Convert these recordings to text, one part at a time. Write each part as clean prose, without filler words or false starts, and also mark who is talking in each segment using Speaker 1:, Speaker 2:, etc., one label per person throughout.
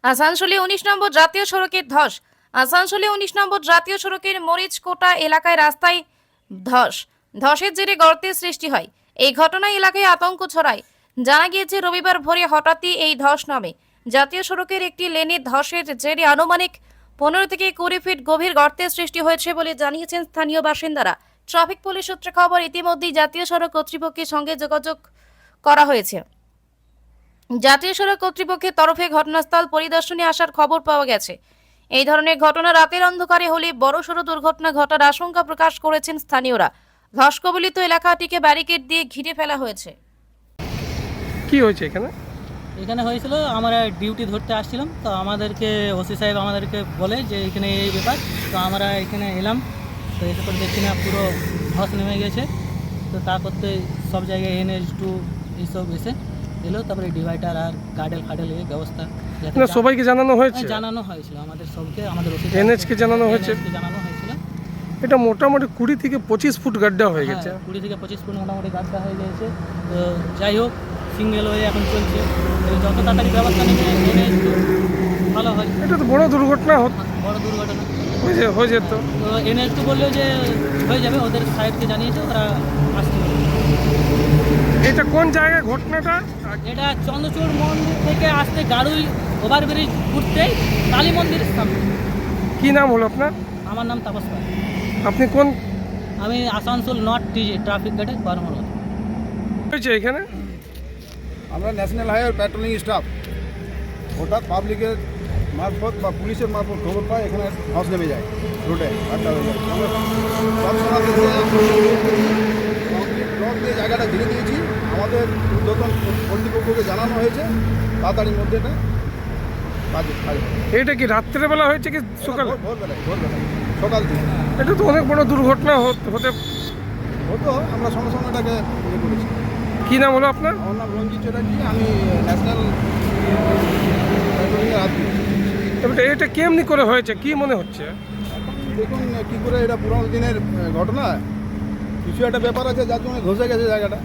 Speaker 1: আসানসোলে ১৯ নম্বর জাতীয় সড়কের ধস। আসানসোলে ১৯ নম্বর জাতীয় সড়কের মরিচকোটা এলাকায় রাস্তায় ধসের জেরে গর্তের সৃষ্টি হয়। এই ঘটনায় এলাকায় আতঙ্ক ছড়ায়। জানা গিয়েছে রবিবার ভোরে হঠাৎই এই ধস নামে। জাতীয় সড়কের একটি লেনে ধসের জেরে আনুমানিক ১৫ থেকে ২০ ফিট গভীর গর্তের সৃষ্টি হয়েছে বলে জানিয়েছেন স্থানীয় বাসিন্দারা। ট্রাফিক পুলিশ সূত্রে খবর, ইতিমধ্যেই জাতীয় সড়ক কর্তৃপক্ষের সঙ্গে যোগাযোগ করা হয়েছে। জাতীয় সড়ক কর্তৃপক্ষের তরফে ঘটনাস্থল পরিদর্শনে আসার খবর পাওয়া গেছে। এই ধরনের ঘটনা রাতের অন্ধকারে হলে বড়সড় দুর্ঘটনা ঘটার আশঙ্কা প্রকাশ করেছেন স্থানীয়রা। ধস কবলিত এলাকাটিকে ব্যারিকেড দিয়ে ঘিরে ফেলা হয়েছে।
Speaker 2: কি হয়েছে এখানে?
Speaker 3: এখানে হয়েছিল, আমরা ডিউটি ধরতে আসছিলাম, তো আমাদেরকে ওসি সাহেব আমাদেরকে বলে যে এখানে এই ব্যাপার। তো আমরা এখানে এলাম, তো এসে করে দেখছি না পুরো ধস নেমে গেছে। তো তা করতে সব জায়গায় NH2 এইসব এসে এলো, তারপরে ডিভাইডার আর গার্ডেল ফাডেল এই ব্যবস্থা
Speaker 2: না, সবাইকে জানানো হয়েছে?
Speaker 3: জানানো হয়েছিল আমাদের সবকে, আমাদের ওসি
Speaker 2: NH কে জানানো হয়েছে?
Speaker 3: জানানো হয়েছিল।
Speaker 2: এটা মোটামুটি ২০ থেকে ২৫ ফুট গাড্ডা হয়ে গেছে।
Speaker 3: ২০ থেকে ২৫ ফুট মোটামুটি গাড্ডা হয়ে গেছে। তো যাই হোক, সিঙ্গেল হয়ে এখন চলছে, যত তাড়াতাড়ি ব্যবস্থা নেবে NH2 ভালো হয়।
Speaker 2: এটা তো বড় দুর্ঘটনা
Speaker 3: বড় দুর্ঘটনা
Speaker 2: হয়ে যেত।
Speaker 3: তো NH2 বললেও যে হয়ে যাবে, ওদের সাহেবকে জানিয়েছে, ওরা আসছে।
Speaker 2: এটা কোন জায়গায় ঘটনাটা?
Speaker 3: এটা চন্দ্রচূড় মন্দির থেকে আসতে গাড়ুই ওভারব্রিজ ঘুরতে কালী মন্দিরের সামনে।
Speaker 2: কি নাম হলো আপনার?
Speaker 3: আমার নাম তাপস পাল।
Speaker 2: আপনি কোন?
Speaker 3: আমি আসানসোল নর্থ TJ ট্রাফিক গার্ডের বারমল
Speaker 2: হয়েছে এখানে?
Speaker 4: আমরা ন্যাশনাল হাইওয়ে প্যাট্রোলিং স্টাফ হঠাৎ পাবলিকের মারফত বা পুলিশের মারফত খবর পায় এখানে ধস নেমে যায়, রোডে আড্ডা হয়ে যায়। আমরা তৎক্ষণাৎ ব্লক দিয়ে জায়গাটা ঘিরে দিয়েছি। আমাদের ঊর্ধ্বতন কর্তৃপক্ষকে জানানো হয়েছে, তাড়াতাড়ির মধ্যে এটা কাজ।
Speaker 2: এটা কি রাত্রেবেলা হয়েছে কি সকাল?
Speaker 4: ভোরবেলায় সকাল থেকে।
Speaker 2: এটা তো অনেক বড় দুর্ঘটনা হতে
Speaker 4: হতো, আমরা সঙ্গে সঙ্গে এটাকে ইয়ে করেছি।
Speaker 2: কি নাম হলো আপনার?
Speaker 4: আমার নাম রঞ্জিত চ্যাটার্জি, আমি ন্যাশনাল প্যাট্রোলিংয়ের আদমি।
Speaker 2: এবারে এটা কেমনি করে হয়েছে কি মনে হচ্ছে?
Speaker 4: দেখুন কী করে, এটা পুরোনো দিনের ঘটনা, কিছু একটা ব্যাপার আছে যার জন্য ধসে গেছে জায়গাটা।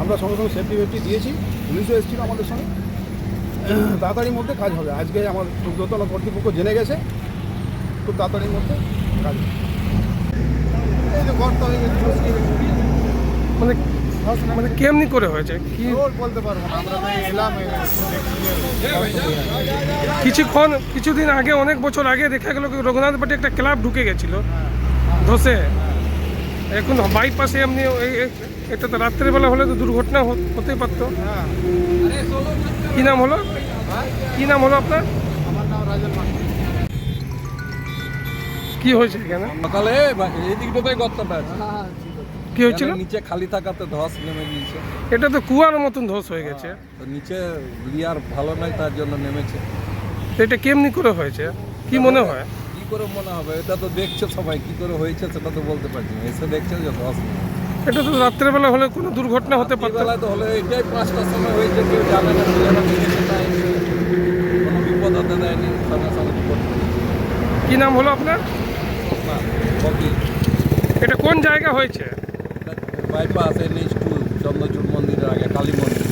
Speaker 4: আমরা সঙ্গে সঙ্গে সেফটি দিয়েছি, পুলিশও এসেছিল আমাদের সঙ্গে। তাড়াতাড়ির মধ্যে কাজ হবে। আজকে আমার ঊর্ধ্বতন কর্তৃপক্ষ জেনে গেছে, খুব তাড়াতাড়ির মধ্যে কাজ হবে। এই যে গর্ত হয়ে গেছে,
Speaker 2: মানে মানে কেমনি করে হয়েছে কি
Speaker 4: বলতে পারবো না, আমরা তো এলাম
Speaker 2: কিছুদিন আগে, অনেক বছর আগে দেখা গেল রঘুনাথ বাটি একটা ক্লাব ঢুকে গেছিল ধসে। এখন বাইপাসে এমনি এটা তো রাত্রেবেলা হলে তো দুর্ঘটনা হতেই পারতো। কি নাম হলো আপনার?
Speaker 4: আমার নাম রাজেন মান্না।
Speaker 2: কি হয়েছে এখানে?
Speaker 5: সকালে এই দিকটাতেই গর্তটা আছে।
Speaker 2: কি হয়েছিল?
Speaker 5: নিচে খালি থাকাতে ধস নেমে গিয়েছে।
Speaker 2: এটা তো কুয়ার মতন ধস হয়ে গেছে।
Speaker 5: তো নিচে লিয়ার ভালো নয়, তার জন্য নেমেছে।
Speaker 2: তো এটা কেমনি করে হয়েছে কি মনে হয়?
Speaker 5: কি করে মনে হবে? এটা তো দেখছে সবাই, কি করে হয়েছে সেটা তো বলতে পারছি না। এসে দেখছে যে ধস নেমে।
Speaker 2: এটা তো রাত্রেবেলা হলে কোনো দুর্ঘটনা হতে পারতো।
Speaker 5: বেলায় তো হলে এটাই 5টার সময় হয়েছে, কেউ জানে না, ছেলেরা দেখেছে তাই কোনো বিপদ হতে দেয়নি, সঙ্গে সঙ্গে বিপদ করেছে।
Speaker 2: কি নাম হলো আপনার?
Speaker 5: না, বকি
Speaker 2: এটা কোন জায়গা হয়েছে?
Speaker 5: বাইপাস NH2 চন্দ্রচূড় মন্দিরের আগে কালী মন্দির।